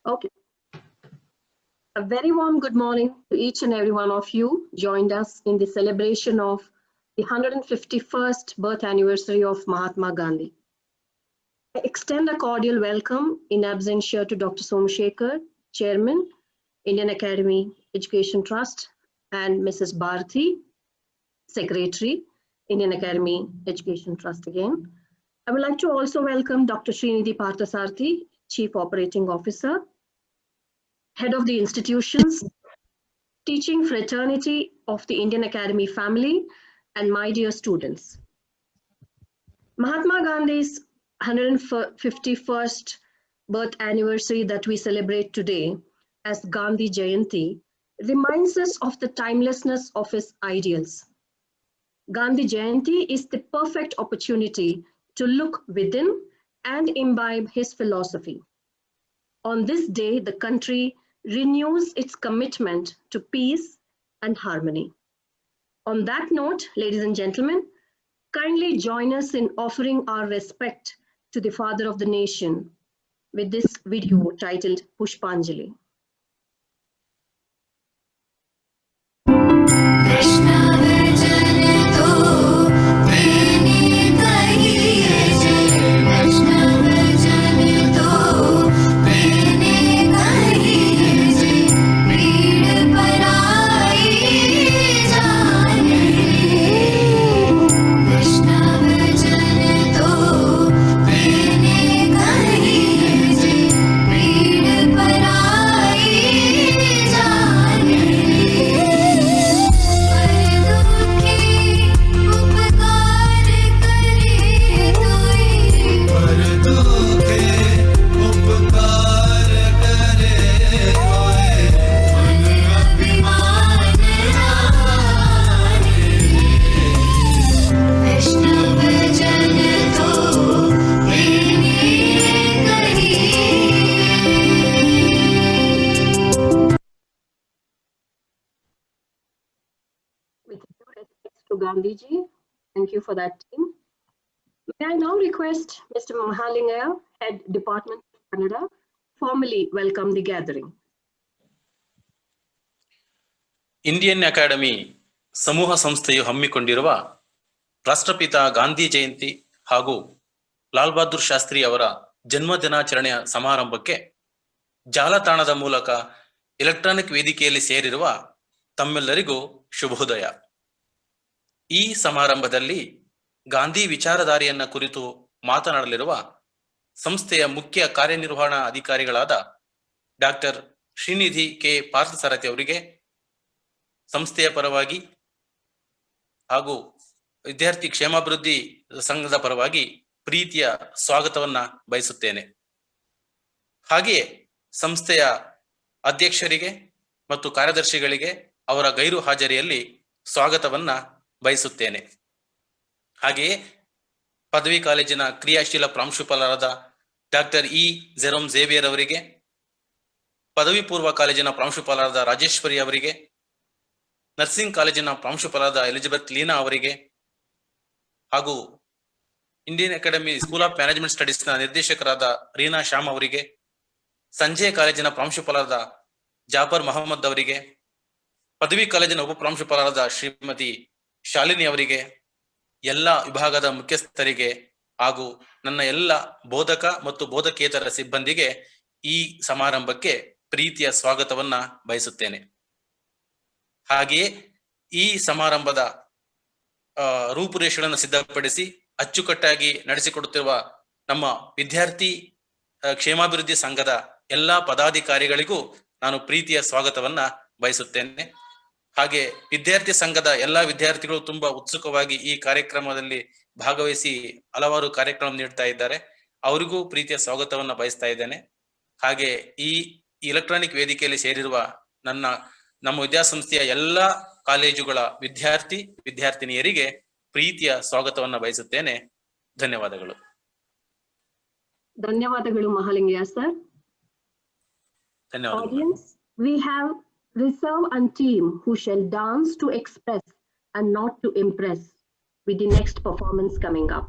Okay. A very warm good morning to each and every one of you joined us in the celebration of the 151st birth anniversary of Mahatma Gandhi. I extend a cordial welcome in absentia to Dr. Somashekar, Chairman, Indian Academy Education Trust, and Mrs. Bharati, Secretary, Indian Academy Education Trust again. I would like to also welcome Dr. Srinidhi Parthasarathy, Chief Operating Officer, Head of the institutions, teaching fraternity of the Indian Academy family, and my dear students. Mahatma Gandhi's 151st birth anniversary that we celebrate today as Gandhi Jayanti reminds us of the timelessness of his ideals. Gandhi Jayanti is the perfect opportunity to look within and imbibe his philosophy. On this day, the country renews its commitment to peace and harmony. On that note, ladies and gentlemen, kindly join us in offering our respect to the father of the nation with this video titled Pushpanjali. Gandhiji, thank you for that team. May I now request Mr. Mahalingaya, Head Department of Kannada, formally welcome the gathering. Indian academy ಸಮೂಹ ಸಂಸ್ಥೆಯು ಹಮ್ಮಿಕೊಂಡಿರುವ ರಾಷ್ಟ್ರಪಿತ ಗಾಂಧಿ ಜಯಂತಿ ಹಾಗೂ ಲಾಲ್ ಬಹದ್ದೂರ್ ಶಾಸ್ತ್ರಿ ಅವರ ಜನ್ಮ ದಿನಾಚರಣೆಯ ಸಮಾರಂಭಕ್ಕೆ ಜಾಲತಾಣದ ಮೂಲಕ ಎಲೆಕ್ಟ್ರಾನಿಕ್ ವೇದಿಕೆಯಲ್ಲಿ ಸೇರಿರುವ ತಮ್ಮೆಲ್ಲರಿಗೂ ಶುಭೋದಯ. ಈ ಸಮಾರಂಭದಲ್ಲಿ ಗಾಂಧಿ ವಿಚಾರಧಾರೆಯನ್ನ ಕುರಿತು ಮಾತನಾಡಲಿರುವ ಸಂಸ್ಥೆಯ ಮುಖ್ಯ ಕಾರ್ಯನಿರ್ವಹಣಾ ಅಧಿಕಾರಿಗಳಾದ ಡಾಕ್ಟರ್ ಶ್ರೀನಿಧಿ ಕೆ ಪಾರ್ಥಸಾರಥಿ ಅವರಿಗೆ ಸಂಸ್ಥೆಯ ಪರವಾಗಿ ಹಾಗೂ ವಿದ್ಯಾರ್ಥಿ ಕ್ಷೇಮಾಭಿವೃದ್ಧಿ ಸಂಘದ ಪರವಾಗಿ ಪ್ರೀತಿಯ ಸ್ವಾಗತವನ್ನ ಬಯಸುತ್ತೇನೆ. ಹಾಗೆಯೇ ಸಂಸ್ಥೆಯ ಅಧ್ಯಕ್ಷರಿಗೆ ಮತ್ತು ಕಾರ್ಯದರ್ಶಿಗಳಿಗೆ ಅವರ ಗೈರು ಹಾಜರಿಯಲ್ಲಿ ಸ್ವಾಗತವನ್ನ ಬಯಸುತ್ತೇನೆ. ಹಾಗೆಯೇ ಪದವಿ ಕಾಲೇಜಿನ ಕ್ರಿಯಾಶೀಲ ಪ್ರಾಂಶುಪಾಲರಾದ ಡಾಕ್ಟರ್ ಇ ಜೆರೋಮ್ ಝೇವಿಯರ್ ಅವರಿಗೆ, ಪದವಿ ಪೂರ್ವ ಕಾಲೇಜಿನ ಪ್ರಾಂಶುಪಾಲರಾದ ರಾಜೇಶ್ವರಿ ಅವರಿಗೆ, ನರ್ಸಿಂಗ್ ಕಾಲೇಜಿನ ಪ್ರಾಂಶುಪಾಲರಾದ ಎಲಿಜಬೆತ್ ಲೀನಾ ಅವರಿಗೆ, ಹಾಗೂ Indian Academy School of Management ಸ್ಟಡೀಸ್ನ ನಿರ್ದೇಶಕರಾದ ರೀನಾ ಶ್ಯಾಮ್ ಅವರಿಗೆ, ಸಂಜಯ್ ಕಾಲೇಜಿನ ಪ್ರಾಂಶುಪಾಲರಾದ ಜಾಫರ್ ಮಹಮ್ಮದ್ ಅವರಿಗೆ, ಪದವಿ ಕಾಲೇಜಿನ ಉಪ ಪ್ರಾಂಶುಪಾಲರಾದ ಶ್ರೀಮತಿ ಶಾಲಿನಿ ಅವರಿಗೆ, ಎಲ್ಲ ವಿಭಾಗದ ಮುಖ್ಯಸ್ಥರಿಗೆ ಹಾಗೂ ನನ್ನ ಎಲ್ಲ ಬೋಧಕ ಮತ್ತು ಬೋಧಕೇತರ ಸಿಬ್ಬಂದಿಗೆ ಈ ಸಮಾರಂಭಕ್ಕೆ ಪ್ರೀತಿಯ ಸ್ವಾಗತವನ್ನ ಬಯಸುತ್ತೇನೆ. ಹಾಗೆಯೇ ಈ ಸಮಾರಂಭದ ರೂಪುರೇಷೆಗಳನ್ನು ಸಿದ್ಧಪಡಿಸಿ ಅಚ್ಚುಕಟ್ಟಾಗಿ ನಡೆಸಿಕೊಡುತ್ತಿರುವ ನಮ್ಮ ವಿದ್ಯಾರ್ಥಿ ಕ್ಷೇಮಾಭಿವೃದ್ಧಿ ಸಂಘದ ಎಲ್ಲಾ ಪದಾಧಿಕಾರಿಗಳಿಗೂ ನಾನು ಪ್ರೀತಿಯ ಸ್ವಾಗತವನ್ನ ಬಯಸುತ್ತೇನೆ. ಹಾಗೆ ವಿದ್ಯಾರ್ಥಿ ಸಂಘದ ಎಲ್ಲಾ ವಿದ್ಯಾರ್ಥಿಗಳು ತುಂಬಾ ಉತ್ಸುಕವಾಗಿ ಈ ಕಾರ್ಯಕ್ರಮದಲ್ಲಿ ಭಾಗವಹಿಸಿ ಹಲವಾರು ಕಾರ್ಯಕ್ರಮ ನೀಡ್ತಾ ಇದ್ದಾರೆ. ಅವರಿಗೂ ಪ್ರೀತಿಯ ಸ್ವಾಗತವನ್ನ ಬಯಸ್ತಾ ಇದ್ದೇನೆ. ಹಾಗೆ ಈ ಎಲೆಕ್ಟ್ರಾನಿಕ್ ವೇದಿಕೆಯಲ್ಲಿ ಸೇರಿರುವ ನಮ್ಮ ವಿದ್ಯಾಸಂಸ್ಥೆಯ ಎಲ್ಲಾ ಕಾಲೇಜುಗಳ ವಿದ್ಯಾರ್ಥಿನಿಯರಿಗೆ ಪ್ರೀತಿಯ ಸ್ವಾಗತವನ್ನ ಬಯಸುತ್ತೇನೆ. ಧನ್ಯವಾದಗಳು. ಧನ್ಯವಾದಗಳು ಮಹಾಲಿಂಗಯ್ಯ ಸರ್. ಧನ್ಯವಾದಗಳು. Audience, we have reserve and team who shall dance to express and not to impress with the next performance coming up.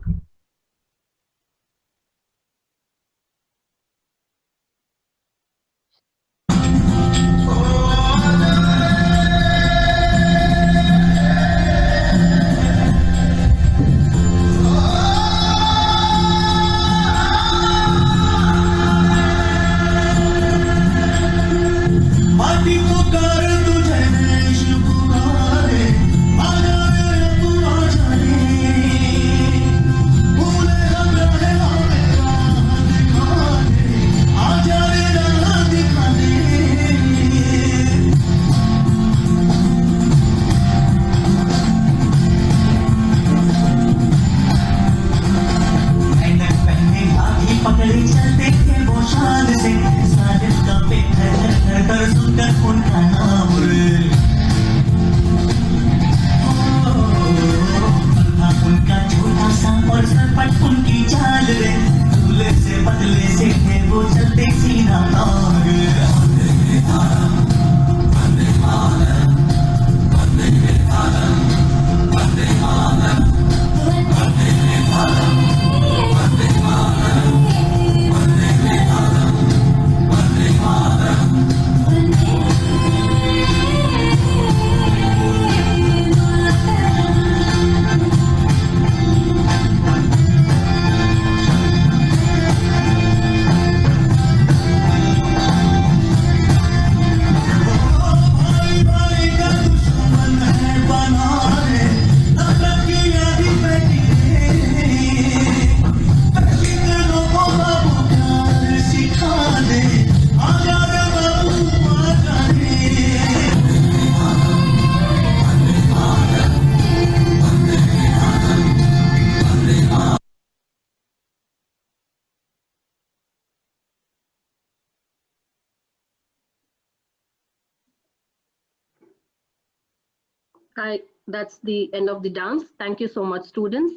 That's the end of the dance. Thank you so much, students.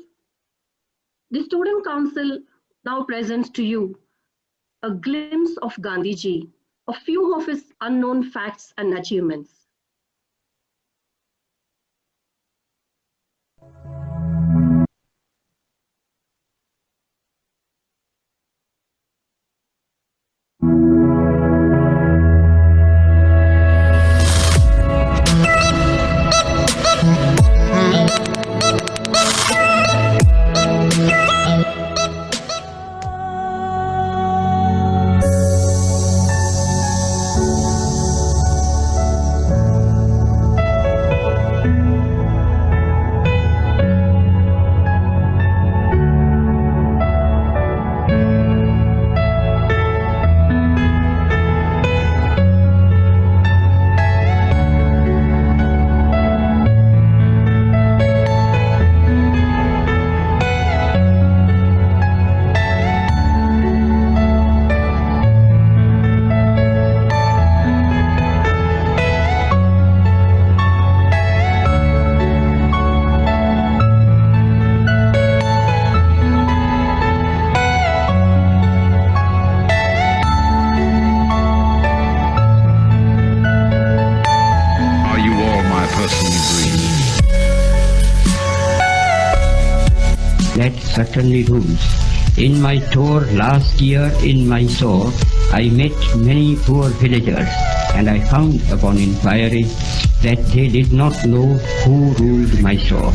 The Student Council now presents to you a glimpse of Gandhiji, a few of his unknown facts and achievements. That certainly rules. In my tour last year in Mysore, I met many poor villagers, and I found upon inquiry that they did not know who ruled Mysore.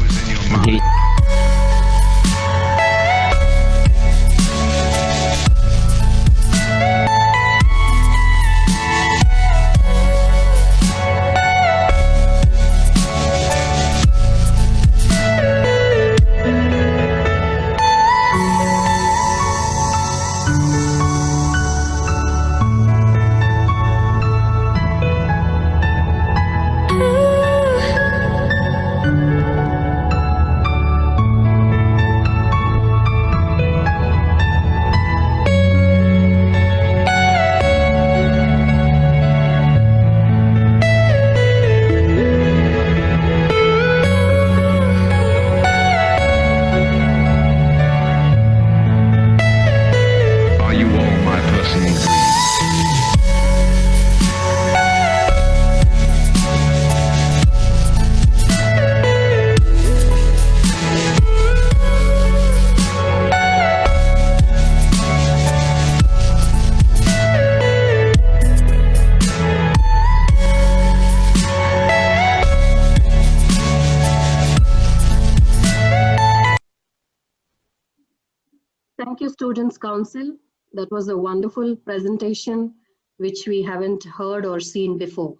Thank you, Students' Council. That was a wonderful presentation, which we haven't heard or seen before.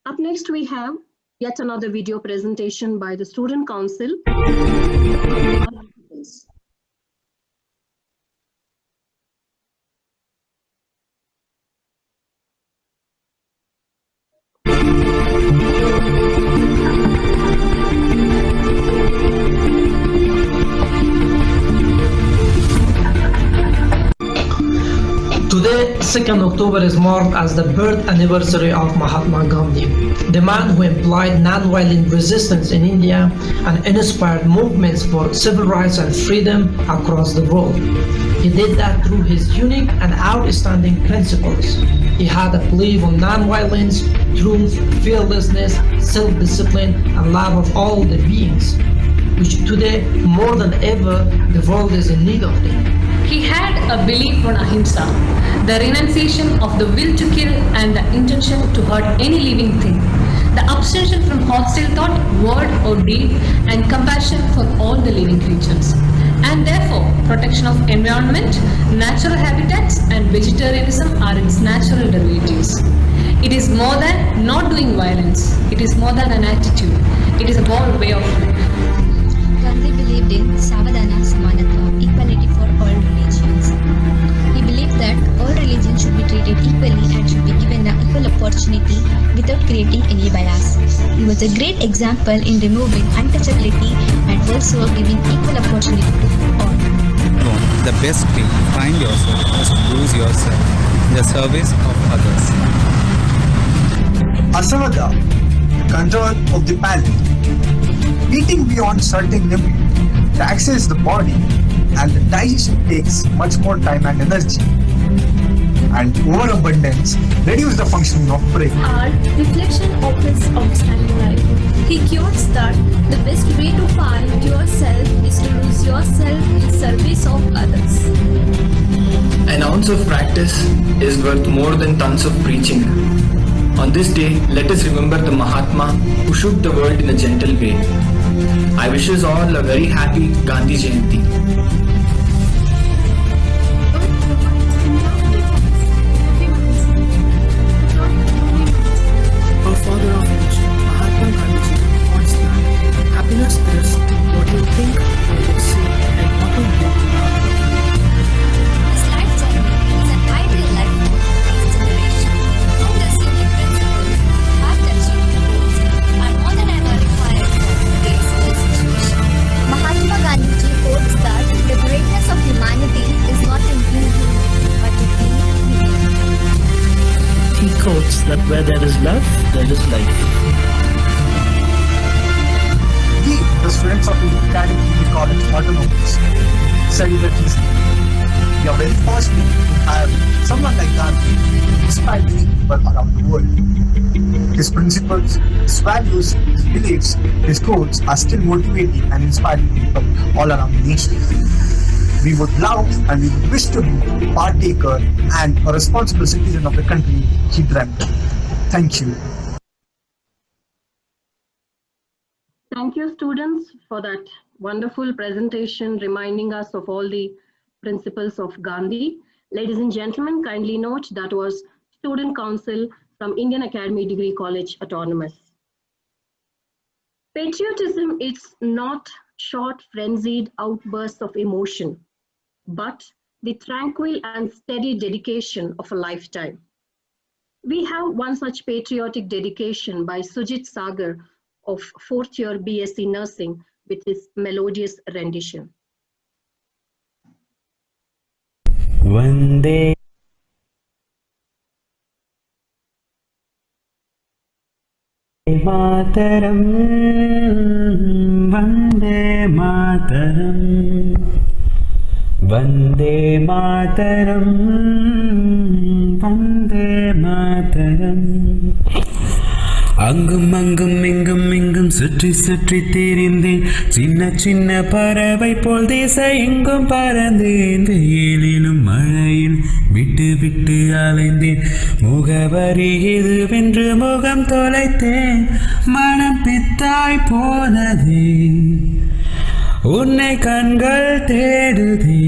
Up next, we have yet another video presentation by the Student Council. Today, 2nd October is marked as the birth anniversary of Mahatma Gandhi, the man who implied non-violent resistance in India and inspired movements for civil rights and freedom across the world. He did that through his unique and outstanding principles. He had a belief on non-violence, truth, fearlessness, self-discipline, and love of all the beings, which today, more than ever, the world is in need of them. He had a belief on ahimsa, the renunciation of the will to kill and the intention to hurt any living thing, the abstention from hostile thought, word or deed, and compassion for all the living creatures. And therefore, protection of environment, natural habitats, and vegetarianism are its natural derivatives. It is more than not doing violence. It is more than an attitude. It is a bold way of life. Gandhi believed in Savadana Samanatva, equality for all religions. He believed that all religions should be treated equally and should be given the equal opportunity without creating any bias. He was a great example in removing untouchability and also giving equal opportunity to all. The best way to find yourself is to lose yourself in the service of others. Asavada, control of the palate. Eating beyond certain limit taxes the body and the digestion takes much more time and energy. And overabundance reduces the functioning of brain. Our reflection opens outstanding life. He quotes that the best way to find yourself is to lose yourself in service of others. An ounce of practice is worth more than tons of preaching. On this day, let us remember the Mahatma who shook the world in a gentle way. I wish us all a very happy Gandhi Jayanti. Our father of nation, Mahatma Gandhi, wants that happiness is what you think, what you say, and what you do. His life journey is an ideal life for today's generation. Countless unique principles have touched goals are more than ever required for today's situation. Mahatma Gandhi quotes that the greatness of humanity is not in being human, but in being human. He quotes that where there is love, there is life. We, the students of the Academy Degree College Autonomous, celebrate his day. We are very fortunate to have someone like Gandhi inspire many people around the world. His principles, his values, his beliefs, his quotes are still motivating and inspiring people all around the nation. We would love and we would wish to be a partaker and a responsible citizen of the country he dreamt. Thank you. Thank you, students, for that wonderful presentation reminding us of all the principles of Gandhi. Ladies and gentlemen, kindly note that was Student Council from Indian Academy Degree College Autonomous. Patriotism is not short, frenzied outbursts of emotion, but the tranquil and steady dedication of a lifetime. We have one such patriotic dedication by Sujit Sagar of 4th year BSc Nursing with his melodious rendition. Vande Mataram, Vande Mataram, Vande Mataram, Vande Mataram. அங்கும் அங்கும் இங்கும் இங்கும் சுற்றி சுற்றி திரிந்தேன், சின்ன சின்ன பறவை போல் திசை எங்கும் பறந்தேன். வெயிலிலும் மழையில் விட்டு விட்டு அலைந்தேன், முகவரி இதுவென்று முகம் தொலைத்தேன். மனம் பித்தாய் போனதே, உன்னை கண்கள் தேடுதே,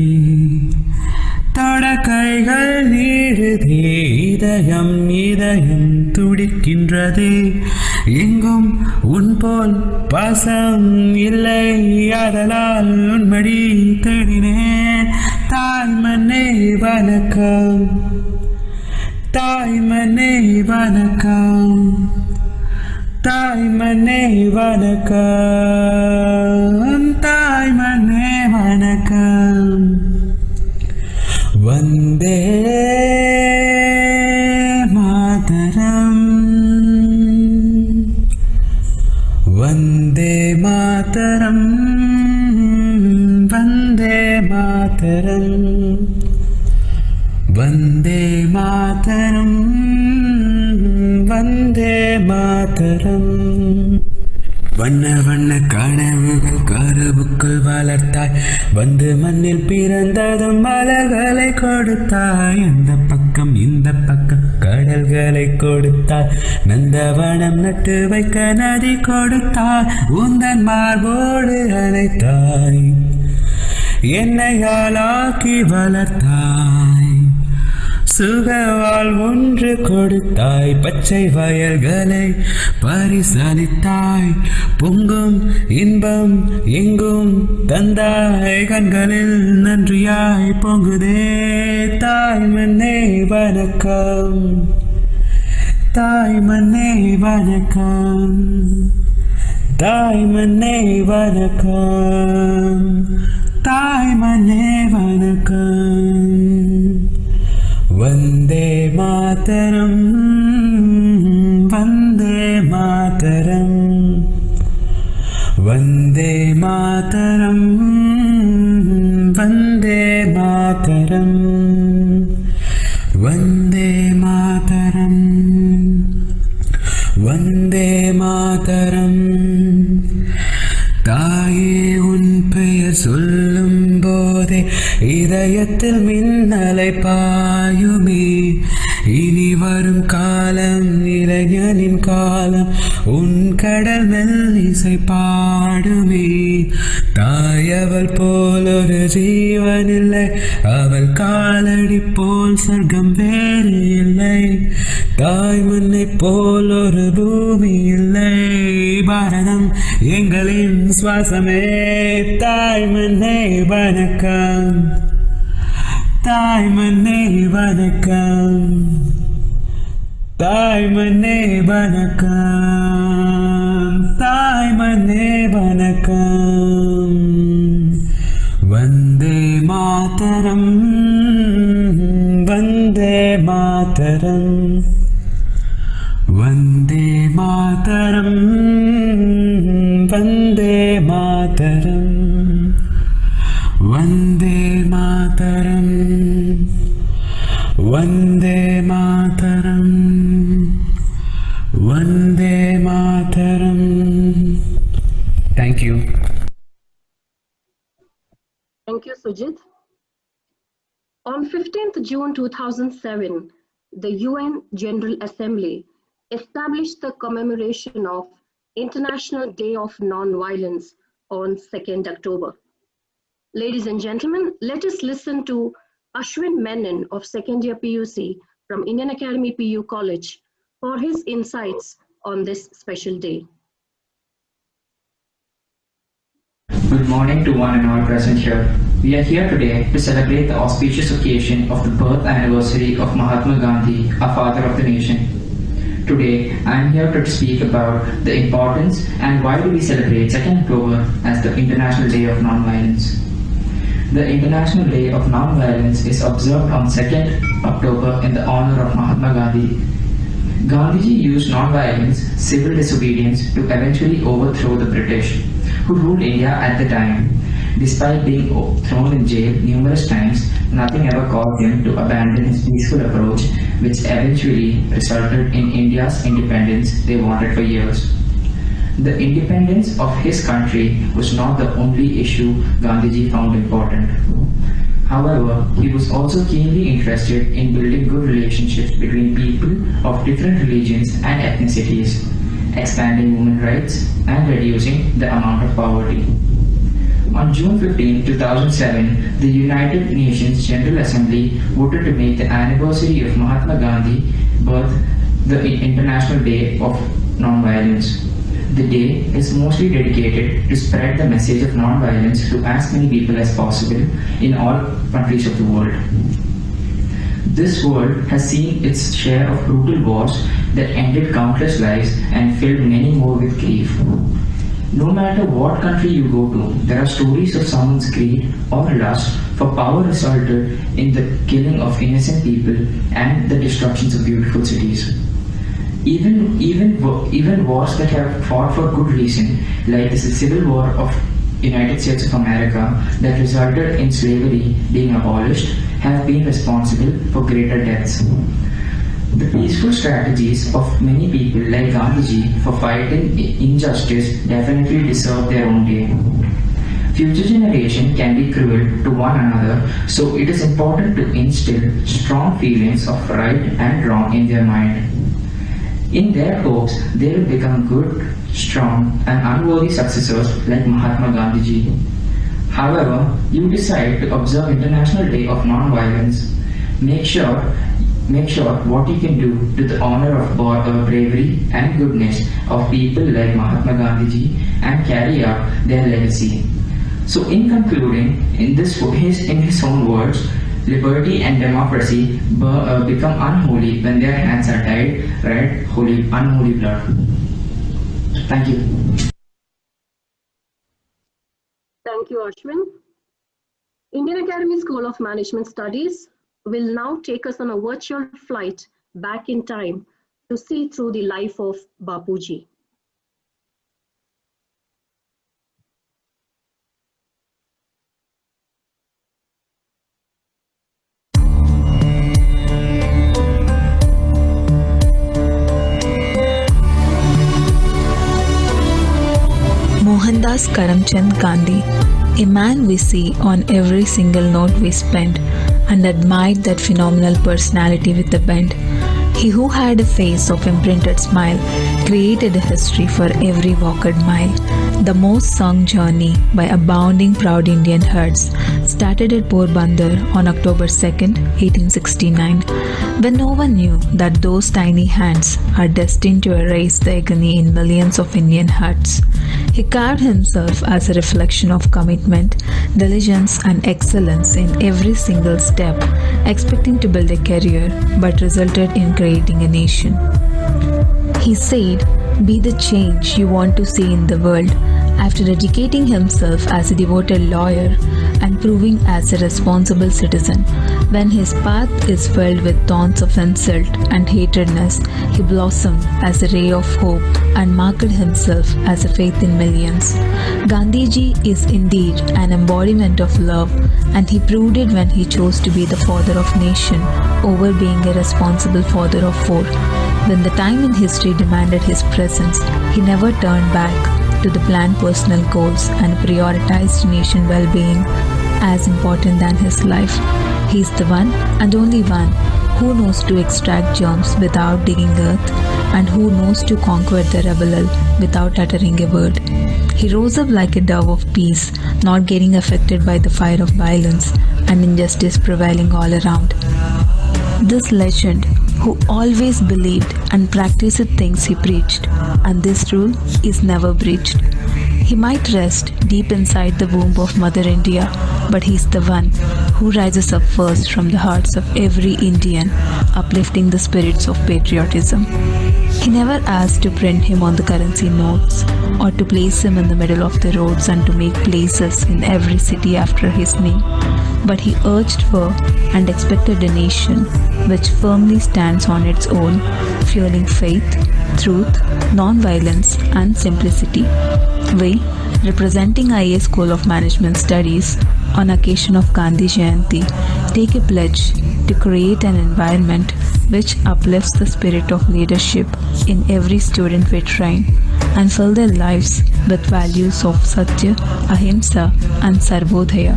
தொட கைகள் நீடுதே. இதயம் இதயம் துடிக்கின்றதே, எங்கும் உன் போல் பாசம் இல்லை, அதலால் உன்மடி தேடினேன். தாய் மண்ணே வணக்கம், தாய் மண்ணே வணக்கம், தாய் மண்ணே வணக்கம், தாய் மண்ணே வணக்கம். வந்தே மாதரம், வந்தே மாதரம், வந்தே மாதரம், வந்தே மாதரம், வந்தே மாதரம். வண்ண வண்ண கனவுகள் கருவுக்குள் வளர்த்தாய், வந்து மண்ணில் பிறந்ததும் மலர்களை கொடுத்தாய். அந்த பக்கம் இந்த பக்கம் கடல்களை கொடுத்தாய், நந்தவனம் நட்டு வைக்க நதி கொடுத்தாய். உந்தன் மார்போடு அணைத்தாய், என்னை ஆளாக்கி வளர்த்தாய். சுகவால் ஒன்று கொடுத்தாய், பச்சை வயல்களை பரிசளித்தாய். பொங்கும் இன்பம் எங்கும் தந்தாய், கண்களில் நன்றியாய் பொங்குதே. தாய் மண்ணே வணக்கம், தாய் மண்ணே வணக்கம், தாய் மண்ணே வணக்கம், தாய் மண்ணே வணக்கம். வந்தே மாதரம், வந்தே மாதரம். मातरम वंदे मातरम वंदे मातरम वंदे मातरम தாயே உன் பெயர் சொல்லும் போதே இதயத்தில் மின்னலை பாயுமே இனி வரும் காலம் இளைஞனின் காலம் உன் கடல் மெல்லிசை பாடுமே தாயவள் போல் ஒரு ஜீவனில்லை அவள் காலடி போல் சொர்க்கம் வேறு இல்லை தாய் மண்ணை போல் ஒரு பூமி இல்லை பாரதம் எங்களின் சுவாசமே தாய் மண்ணே வணக்கம் தாய் மண்ணே வணக்கம் தாய் மண்ணே வணக்கம் தாய் மண்ணே வணக்கம் வந்தே மாதரம் வந்தே மாதரம் वन्दे मातरं वन्दे मातरं वन्दे मातरं वन्दे मातरं वन्दे मातरं Thank you. Thank you, Sujit. On 15th June 2007, the UN General Assembly established the commemoration of International Day of Non-Violence on 2nd October. Ladies and gentlemen, let us listen to Ashwin Menon of second year PUC from Indian Academy PU College for his insights on this special day. Good morning to one and all present here. We are here today to celebrate the auspicious occasion of the birth anniversary of Mahatma Gandhi, our father of the nation. Today, I am here to speak about the importance and why do we celebrate 2nd October as the International Day of Non-Violence. The International Day of Non-Violence is observed on 2nd October in the honor of Mahatma Gandhi. Gandhiji used non-violence, civil disobedience to eventually overthrow the British, who ruled India at the time. Despite being thrown in jail numerous times, nothing ever caused him to abandon his peaceful approach, which eventually resulted in India's independence they wanted for years. The independence of his country was not the only issue Gandhiji found important. However, he was also keenly interested in building good relationships between people of different religions and ethnicities, expanding women's rights, and reducing the amount of poverty. On June 15, 2007, the United Nations General Assembly voted to make the anniversary of Mahatma Gandhi's birth the International Day of Non-Violence. The day is mostly dedicated to spread the message of non-violence to as many people as possible in all countries of the world. This world has seen its share of brutal wars that ended countless lives and filled many more with grief. No matter what country you go to, there are stories of someone's greed or lust for power resulted in the killing of innocent people and the destructions of beautiful cities. Even wars that have fought for good reason, like the Civil War of United States of America that resulted in slavery being abolished, have been responsible for greater deaths. The peaceful strategies of many people like Gandhiji for fighting injustice definitely deserve their own day. Future generation can be cruel to one another, so it is important to instill strong feelings of right and wrong in their mind. In their hopes, they will become good, strong and unworthy successors like Mahatma Gandhiji. However, you decide to observe International Day of Non-Violence. Make sure what you can do to the honor of bravery and goodness of people like Mahatma Gandhiji and carry out their legacy. So in concluding, in his own words, liberty and democracy become unholy when their hands are tied, red, unholy blood. Thank you. Thank you, Ashwin. Indian Academy School of Management Studies will now take us on a virtual flight back in time to see through the life of Bapuji. was Karamchand Gandhi, a man we see on every single note we spend, and admired that phenomenal personality with a bend. He who had a face of imprinted smile created a history for every walked mile. The most sung journey by abounding proud Indian herds started at Porbandar on October 2nd, 1869, when no one knew that those tiny hands are destined to erase the agony in millions of Indian hearts. He carved himself as a reflection of commitment, diligence and excellence in every single step, expecting to build a career but resulted in creating a nation. He said, "Be the change you want to see in the world," after dedicating himself as a devoted lawyer and proving as a responsible citizen. When his path is filled with thorns of insult and hatredness, he blossomed as a ray of hope and marked himself as a faith in millions. Gandhiji is indeed an embodiment of love, and he proved it when he chose to be the father of nation over being a responsible father of four. When the time in history demanded his presence, he never turned back to the planned personal goals and prioritized nation well-being as important than his life. He is the one and only one who knows to extract germs without digging earth, and who knows to conquer the rebel without uttering a word. He rose up like a dove of peace, not getting affected by the fire of violence and injustice prevailing all around. This legend, who always believed and practiced things he preached, and this rule is never breached. He might rest deep inside the womb of Mother India, but he's the one who rises up first from the hearts of every Indian, uplifting the spirits of patriotism. He never asked to print him on the currency notes, or to place him in the middle of the roads and to make places in every city after his name. But he urged for and expected a nation which firmly stands on its own, fueling faith, truth, non-violence and simplicity. We, representing IAS School of Management Studies, on occasion of Gandhi Jayanti, take a pledge to create an environment which uplifts the spirit of leadership in every student we train, and fill their lives with values of Satya, Ahimsa and Sarvodaya,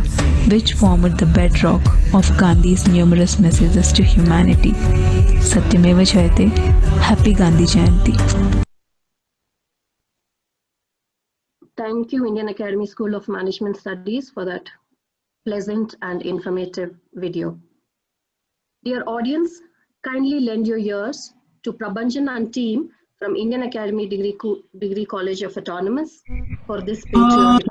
which formed the bedrock of Gandhi's numerous messages to humanity. Satyameva Jayate. Happy Gandhi Jayanti. Thank you, Indian Academy School of Management Studies, for that pleasant and informative video. Dear audience, kindly lend your ears to Prabhanjan and team from Indian Academy Degree College of Autonomous for this patriotic.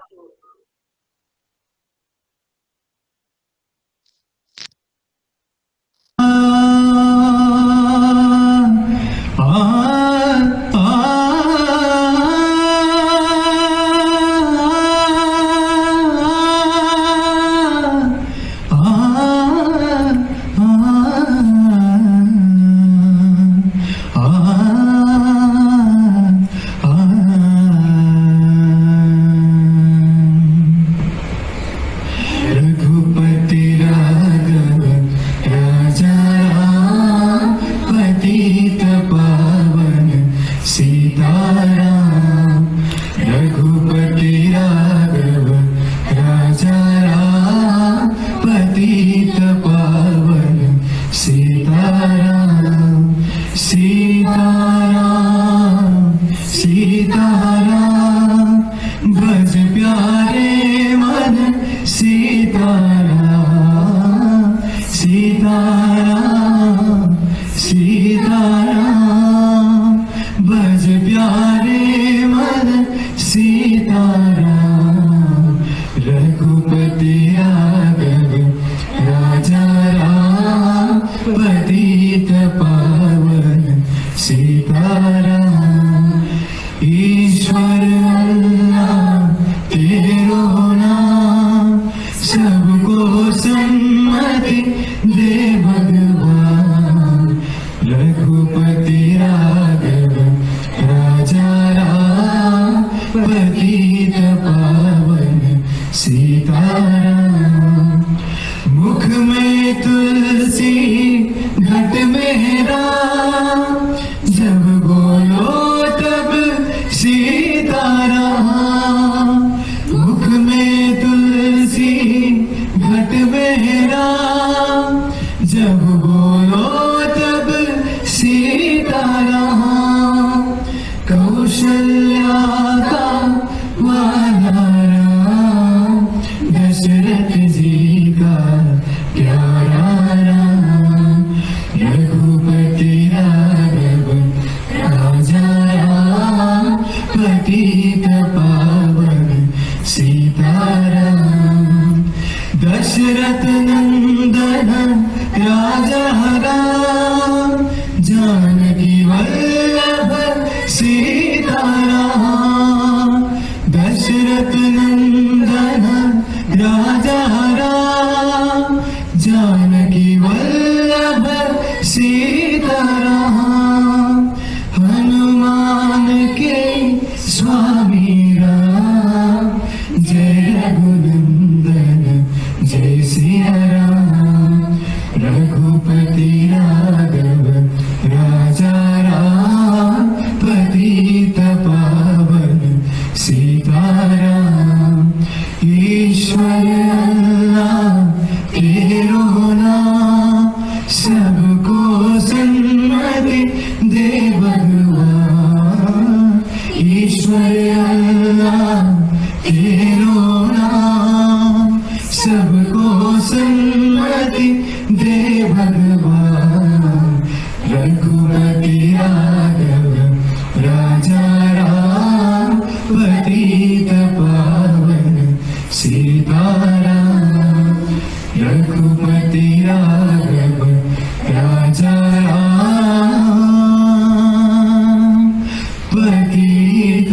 पतित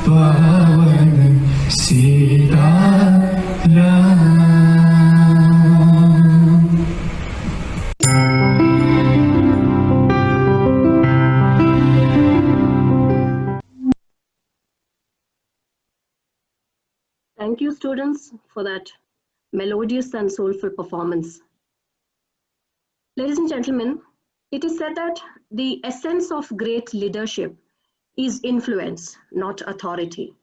पावन Sitaram. Thank you, students, for that melodious and soulful performance. Ladies and gentlemen, it is said that the essence of great leadership is influence, not authority.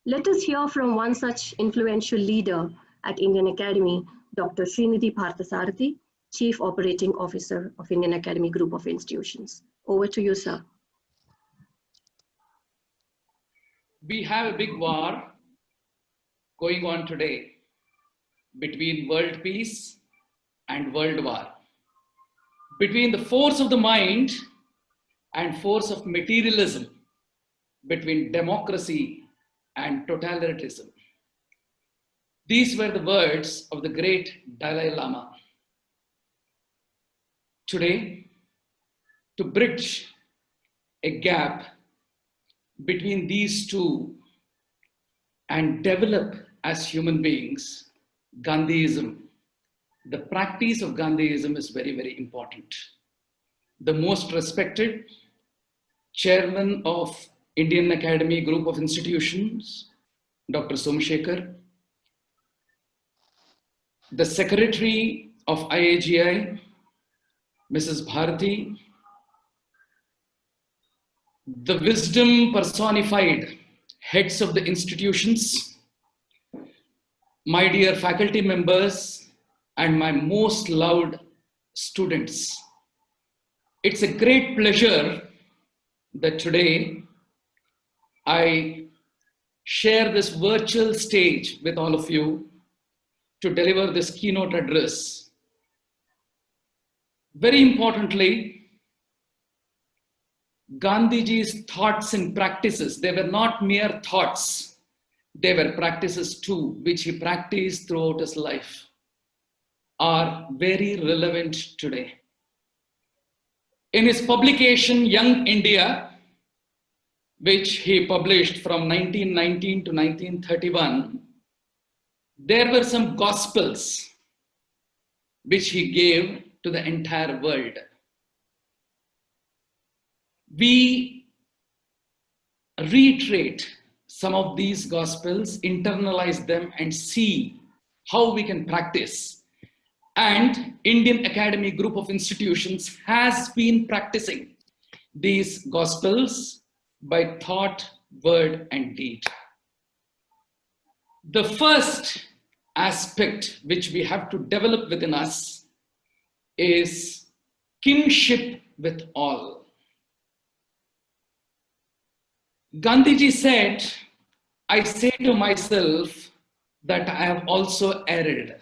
Let us hear from one such influential leader at Indian Academy, Dr. Srinidhi Parthasarathy, Chief Operating Officer of Indian Academy Group of Institutions. Over to you, sir. We have a big war going on today between world peace and world war, between the force of the mind and force of materialism, between democracy and totalitarianism. These were the words of the great Dalai Lama. Today, to bridge a gap between these two and develop as human beings, Gandhiism, the practice of Gandhiism is very, very important. The most respected chairman of Indian Academy Group of Institutions, Dr. Somashekar, the secretary of IAGI, Mrs. Bharati, the wisdom personified heads of the institutions, my dear faculty members, and my most loved students. It's a great pleasure that today I share this virtual stage with all of you to deliver this keynote address. Very importantly, Gandhiji's thoughts and practices, they were not mere thoughts, they were practices too, which he practiced throughout his life, are very relevant today. In his publication, Young India, which he published from 1919 to 1931, there were some gospels which he gave to the entire world. We reiterate some of these gospels, internalize them, and see how we can practice. And Indian Academy Group of Institutions has been practicing these gospels by thought, word, and deed. The first aspect which we have to develop within us is kinship with all. Gandhiji said, I say to myself that I have also erred.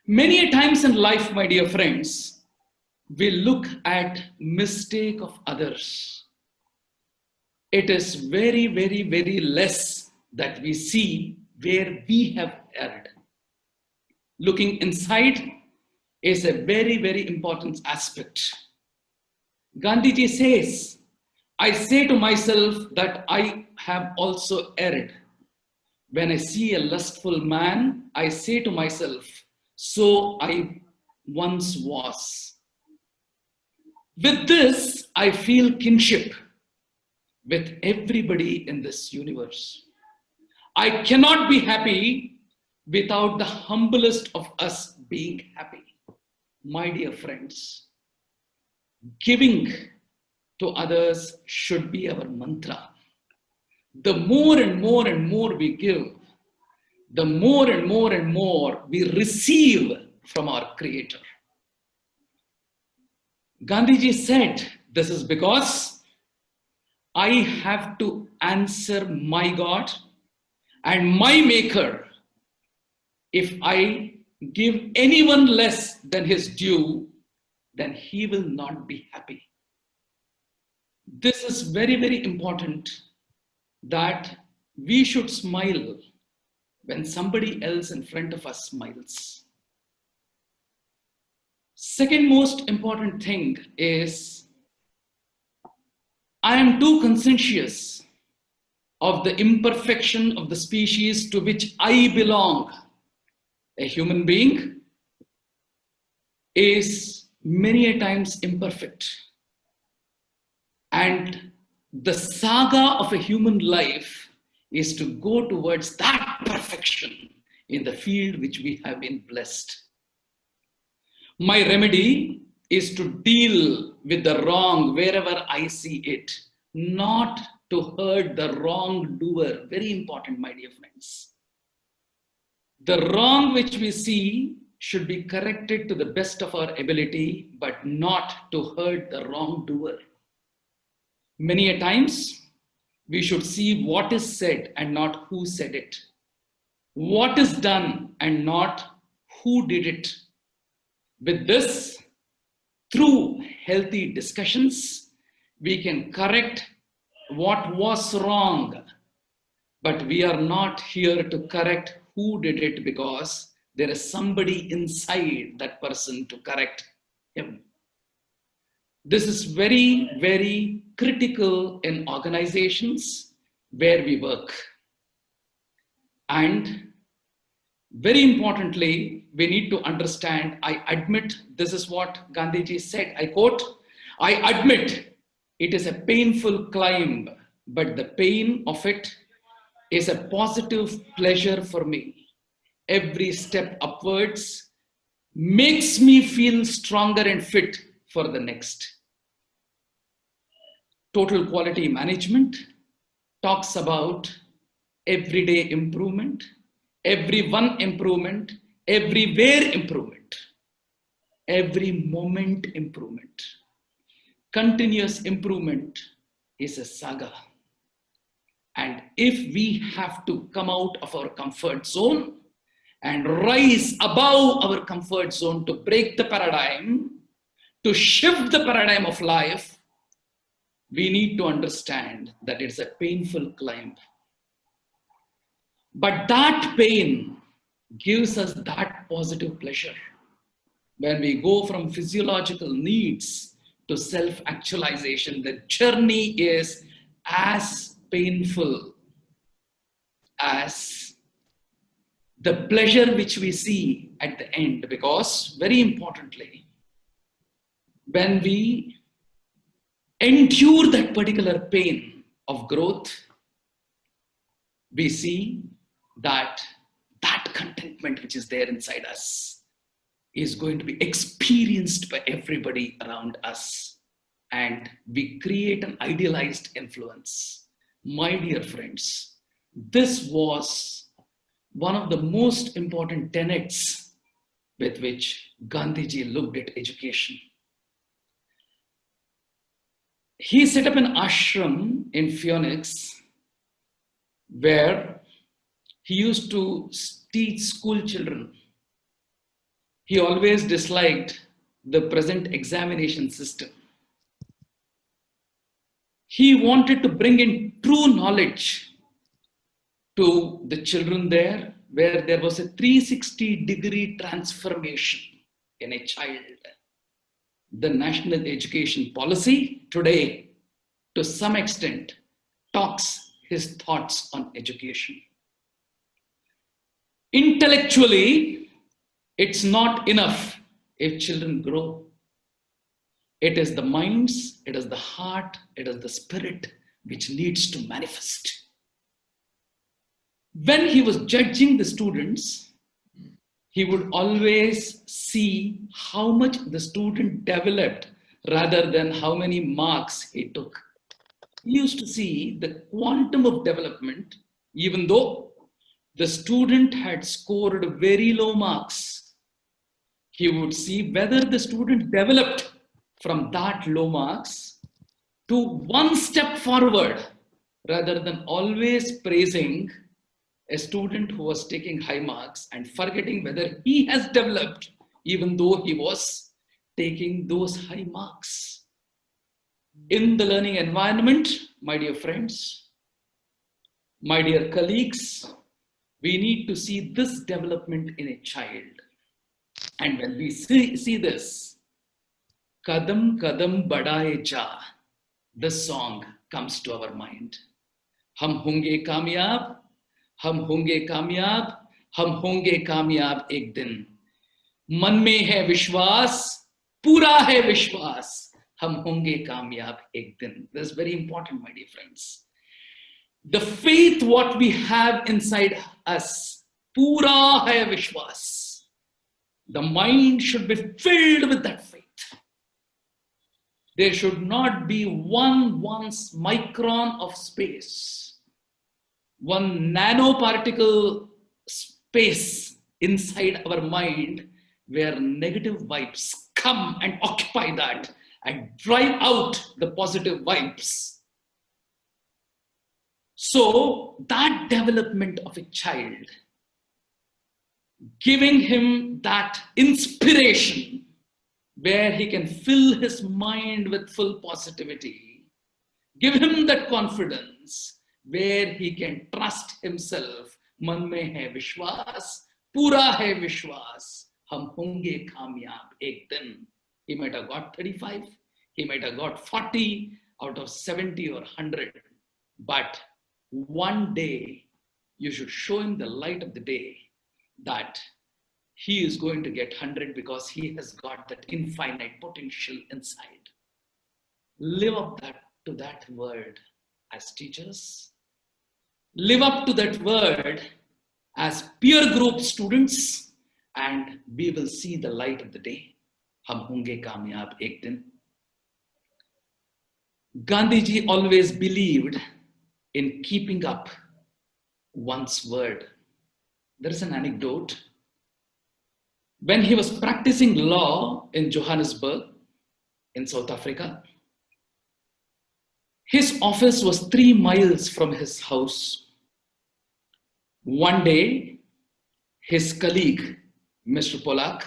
Many times in life, my dear friends, we look at mistake of others. It is very, very, very less that we see where we have erred. Looking inside is a very, very important aspect. Gandhiji says, I say to myself that I have also erred. When I see a lustful man, I say to myself, so I once was. With this, I feel kinship with everybody in this universe. I cannot be happy without the humblest of us being happy. My dear friends, giving to others should be our mantra. The more and more and more we give, the more and more and more we receive from our Creator. Gandhiji said, this is because I have to answer my God and my Maker. If I give anyone less than his due, then he will not be happy. This is very, very important that we should smile when somebody else in front of us smiles. Second most important thing is I am too conscientious of the imperfection of the species to which I belong. A human being is many a times imperfect. And the saga of a human life is to go towards that perfection in the field which we have been blessed. My remedy is to deal with the wrong wherever I see it, not to hurt the wrongdoer. Very important, my dear friends. The wrong which we see should be corrected to the best of our ability, but not to hurt the wrongdoer. Many a times, we should see what is said and not who said it. What is done and not who did it. With this, through healthy discussions, we can correct what was wrong. But we are not here to correct who did it, because there is somebody inside that person to correct him. This is very, very critical in organizations where we work. And very importantly, we need to understand, I admit, this is what Gandhiji said, I quote, I admit it is a painful climb, but the pain of it is a positive pleasure for me. Every step upwards makes me feel stronger and fit for the next. Total quality management talks about everyday improvement, everyone improvement, everywhere improvement, every moment improvement. Continuous improvement is a saga. And if we have to come out of our comfort zone and rise above our comfort zone to break the paradigm, to shift the paradigm of life, we need to understand that it's a painful climb. But that pain gives us that positive pleasure. When we go from physiological needs to self-actualization, the journey is as painful as the pleasure which we see at the end. Because, very importantly, when we endure that particular pain of growth, we see that that contentment which is there inside us is going to be experienced by everybody around us, and we create an idealized influence. My dear friends, this was one of the most important tenets with which Gandhiji looked at education. He set up an ashram in Phoenix where he used to teach school children. He always disliked the present examination system. He wanted to bring in true knowledge to the children there, where there was a 360-degree transformation in a child. The national education policy today, to some extent, talks his thoughts on education. Intellectually, it's not enough if children grow. It is the minds, it is the heart, it is the spirit which needs to manifest. When he was judging the students, he would always see how much the student developed rather than how many marks he took. He used to see the quantum of development, even though the student had scored very low marks. He would see whether the student developed from that low marks to one step forward, rather than always praising a student who was taking high marks and forgetting whether he has developed, even though he was taking those high marks. In the learning environment, my dear friends, my dear colleagues, we need to see this development in a child. And when we see this, Kadam Kadam Badaye Ja, this song comes to our mind. Hum honge kamyab, hum honge kamyab, hum honge kamyab ek din. Man mein hai vishwas, pura hai vishwas, hum honge kamyab ek din. This is very important, my dear friends. The faith what we have inside us, pura hai vishwas. The mind should be filled with that faith. There should not be one micron of space, one nanoparticle space inside our mind where negative vibes come and occupy that and drive out the positive vibes. So that development of a child, giving him that inspiration where he can fill his mind with full positivity, give him that confidence where he can trust himself. Man mein hai vishwas, pura hai vishwas, hum honge kamyab ek din. He might have got 35, he might have got 40 out of 70 or 100, but one day you should show him the light of the day that he is going to get 100 because he has got that infinite potential inside. Live up to that word as teachers. Live up to that word as peer group students, and we will see the light of the day. Hum honge kamyab ek din. Gandhiji always believed in keeping up one's word. There is an anecdote. When he was practicing law in Johannesburg, in South Africa, his office was 3 miles from his house. One day, his colleague, Mr. Polak,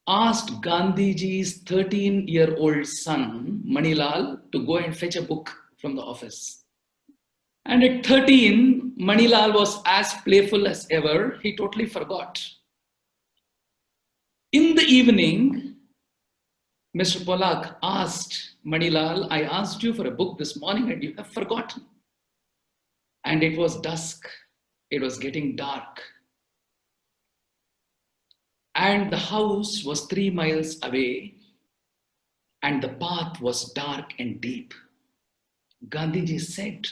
asked Gandhiji's 13-year-old son, Manilal, to go and fetch a book from the office. And at 13, Manilal was as playful as ever. He totally forgot. In the evening, Mr. Polak asked Manilal, I asked you for a book this morning and you have forgotten. And it was dusk. It was getting dark. And the house was 3 miles away and the path was dark and deep. Gandhiji said,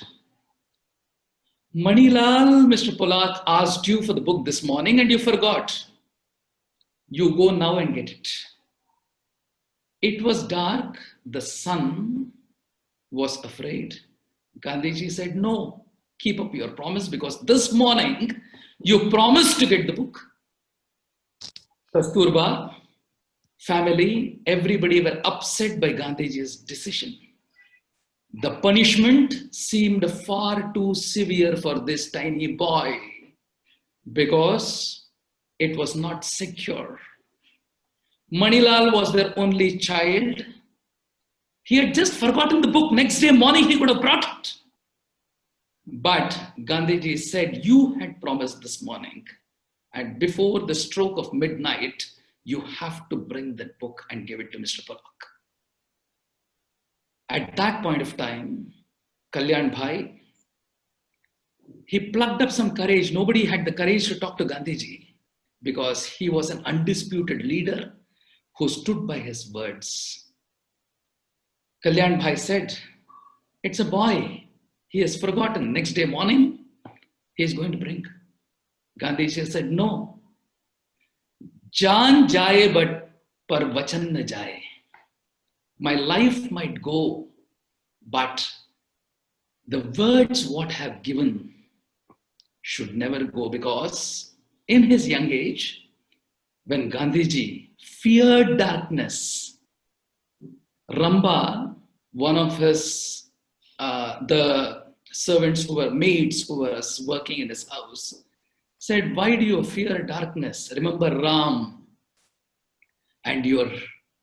Manilal, Mr. Polak asked you for the book this morning and you forgot. You go now and get it. It was dark. The son was afraid. Gandhiji said, no, keep up your promise because this morning you promised to get the book. Kasturba, family, everybody were upset by Gandhiji's decision. The punishment seemed far too severe for this tiny boy because it was not secure. Manilal was their only child. He had just forgotten the book. Next day morning, he could have brought it. But Gandhiji said, you had promised this morning, and before the stroke of midnight, you have to bring that book and give it to Mr. Polak. At that point of time, Kalyan Bhai, he plucked up some courage. Nobody had the courage to talk to Gandhiji because he was an undisputed leader who stood by his words. Kalyan Bhai said, it's a boy. He has forgotten. Next day morning, he is going to bring. Gandhiji said, no. Jaan jaye but par vachan na jaye. My life might go, but the words what I have given should never go, because in his young age, when Gandhiji feared darkness, Ramba, one of his, the servants who were maids who was working in his house, said, why do you fear darkness? Remember Ram, and your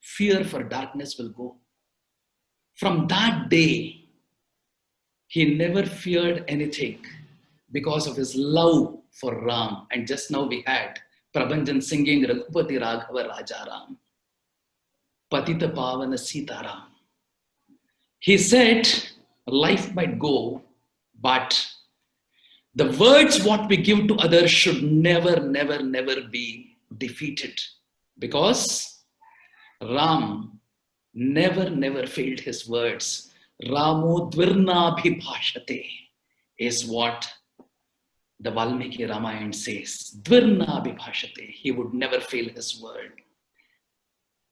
fear for darkness will go. From that day, he never feared anything because of his love for Ram. And just now we had Prabhanjan singing Raghupati Raghava Raja Ram. Patita Pavana Sitaram. He said, life might go, but the words what we give to others should never, never, never be defeated. Because Ram never, never failed his words. Ramo Dvirnabhibhashate is what the Valmiki Ramayana says. Dvirnabhibhashate. He would never fail his word.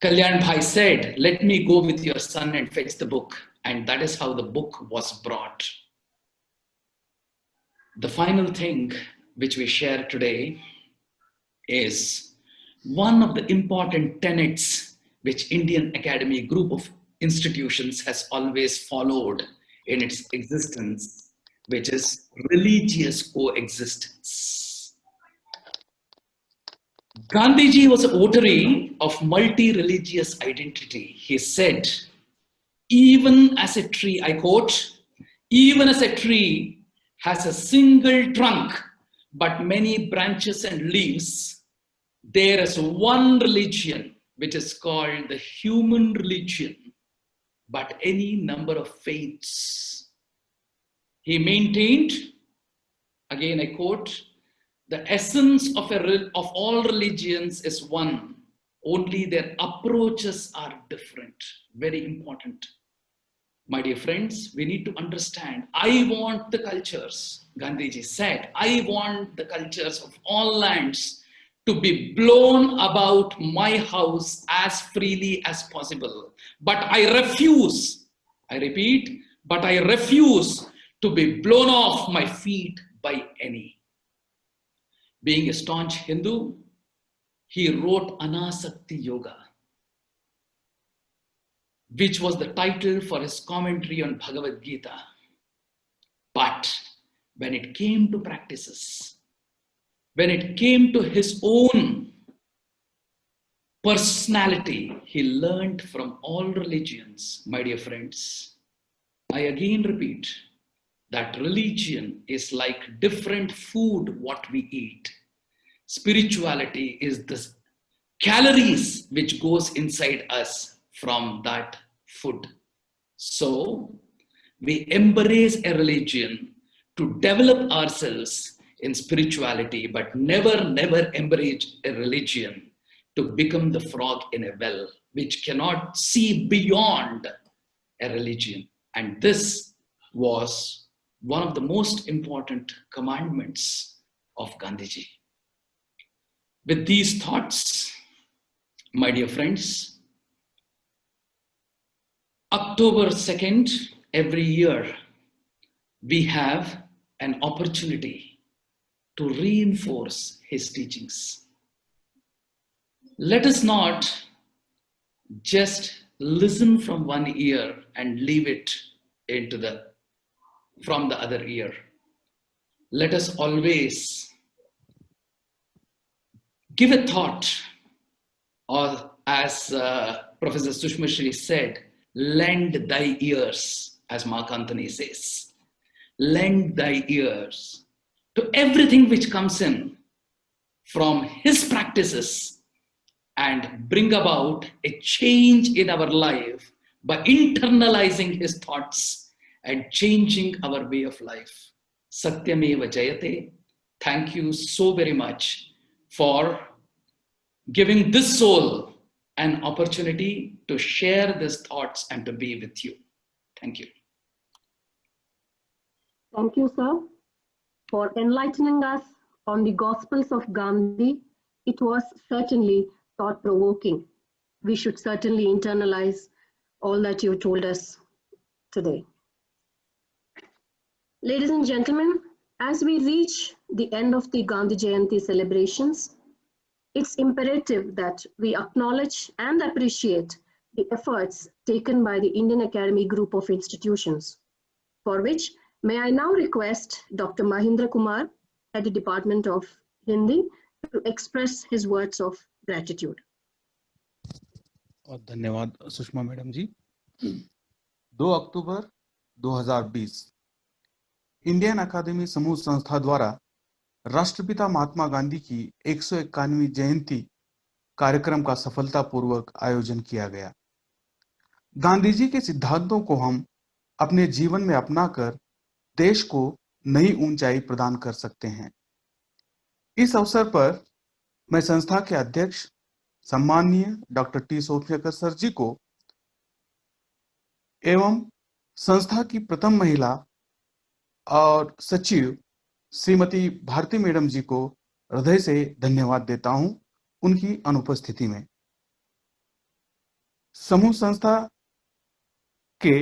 Kalyan Bhai said, let me go with your son and fetch the book. And that is how the book was brought. The final thing which we share today is one of the important tenets which Indian Academy group of institutions has always followed in its existence, which is religious coexistence. Gandhiji was a votary of multi-religious identity. He said, even as a tree, I quote, even as a tree has a single trunk, but many branches and leaves, there is one religion, which is called the human religion, but any number of faiths. He maintained, again I quote, the essence of all religions is one, only their approaches are different. Very important. My dear friends, we need to understand, I want the cultures, Gandhiji said, I want the cultures of all lands to be blown about my house as freely as possible. But I refuse, I repeat, but I refuse to be blown off my feet by any. Being a staunch Hindu, he wrote Anasakti Yoga, which was the title for his commentary on Bhagavad Gita. But when it came to practices, when it came to his own personality, he learned from all religions, my dear friends. I again repeat that religion is like different food what we eat. Spirituality is the calories which goes inside us from that food. So we embrace a religion to develop ourselves in spirituality, but never, never embrace a religion to become the frog in a well, which cannot see beyond a religion. And this was one of the most important commandments of Gandhiji. With these thoughts, my dear friends, October 2nd, every year, we have an opportunity to reinforce his teachings. Let us not just listen from one ear and leave it from the other ear. Let us always give a thought, or as Professor Sushma Shri said, lend thy ears, as Mark Antony says. Lend thy ears to everything which comes in from his practices and bring about a change in our life by internalizing his thoughts and changing our way of life. Satyameva Jayate. Thank you so very much for giving this soul an opportunity to share these thoughts and to be with you. Thank you. Thank you, sir, for enlightening us on the Gospels of Gandhi. It was certainly thought-provoking. We should certainly internalize all that you told us today. Ladies and gentlemen, as we reach the end of the Gandhi Jayanti celebrations, it's imperative that we acknowledge and appreciate the efforts taken by the Indian Academy group of institutions, for which may I now request Dr. Mahindra Kumar at the Department of Hindi to express his words of gratitude. और धन्यवाद Sushma madam जी। 2 अक्टूबर 2020 Indian अकादमी समूह संस्था द्वारा राष्ट्रपिता महात्मा गांधी की 151वीं जयंती कार्यक्रम का सफलतापूर्वक आयोजन किया गया। गांधी जी के सिद्धांतों को हम अपने जीवन में अपनाकर देश को नई ऊंचाई प्रदान कर सकते हैं। इस अवसर पर मैं संस्था के अध्यक्ष सम्माननीय डॉक्टर टी सोमशेखर सर जी को एवं संस्था की प्रथम महिला और सचिव श्रीमती भारती मैडम जी को हृदय से धन्यवाद देता हूं उनकी अनुपस्थिति में। समूह संस्था के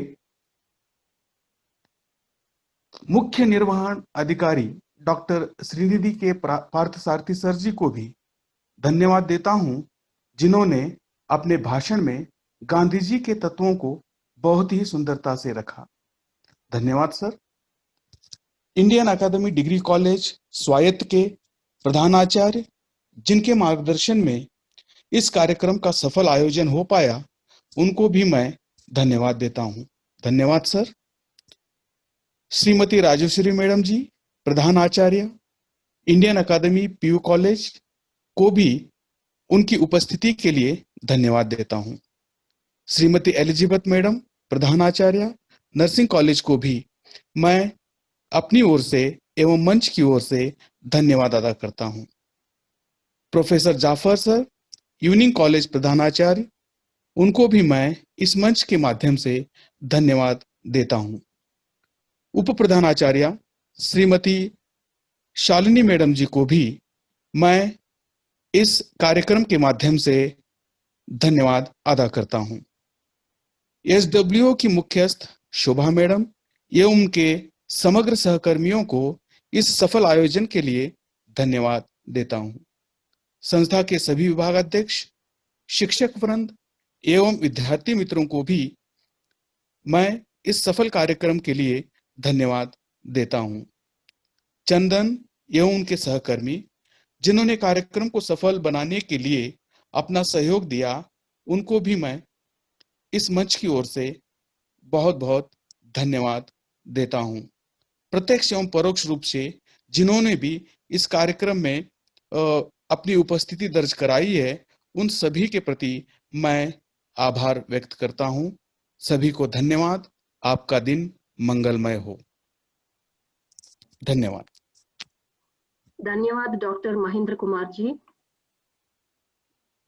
मुख्य निर्वहन अधिकारी डॉक्टर श्रीनिधि के पार्थसारथी सर जी को भी धन्यवाद देता हूं, जिन्होंने अपने भाषण में गांधी जी के तत्वों को बहुत ही सुंदरता से रखा। धन्यवाद सर। इंडियन अकादमी डिग्री कॉलेज स्वायत्त के प्रधानाचार्य, जिनके मार्गदर्शन में इस कार्यक्रम का सफल आयोजन हो पाया, उनको भी मैं धन्यवाद देता हूं। धन्यवाद सर। श्रीमती राजेश्वरी मैडम जी प्रधानाचार्य इंडियन अकादमी पीयू कॉलेज को भी उनकी उपस्थिति के लिए धन्यवाद देता हूं। श्रीमती एलिजाबेथ मैडम प्रधानाचार्य नर्सिंग कॉलेज को भी मैं अपनी ओर से एवं मंच की ओर से धन्यवाद अदा करता हूं। प्रोफेसर जाफर सर यूनिंग कॉलेज प्रधानाचार्य, उनको भी मैं इस मंच के माध्यम से धन्यवाद देता हूं। उप प्रधानाचार्य श्रीमती शालिनी मैडम जी को भी मैं इस कार्यक्रम के माध्यम से धन्यवाद अदा करता हूं। एसडब्ल्यूओ की मुख्यस्थ शोभा मैडम एवं उनके समग्र सहकर्मियों को इस सफल आयोजन के लिए धन्यवाद देता हूं। संस्था के सभी विभागाध्यक्ष, शिक्षक वृंद एवं विद्यार्थी मित्रों को भी मैं इस सफल कार्यक्रम के लिए धन्यवाद देता हूं। चंदन एवं उनके सहकर्मी, जिन्होंने कार्यक्रम को सफल बनाने के लिए अपना सहयोग दिया, उनको भी मैं इस मंच की ओर से बहुत बहुत धन्यवाद देता हूं। प्रत्यक्ष एवं परोक्ष रूप से जिन्होंने भी इस कार्यक्रम में अपनी उपस्थिति दर्ज कराई है, उन सभी के प्रति मैं आभार व्यक्त करता हूं। सभी को धन्यवाद। आपका दिन मंगलमय हो। धन्यवाद। धन्यवाद doctor Mahendra Kumar ji.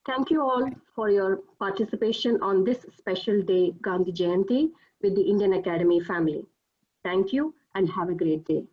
Thank you all for your participation on this special day, Gandhi Jayanti, with the Indian Academy family. Thank you and have a great day.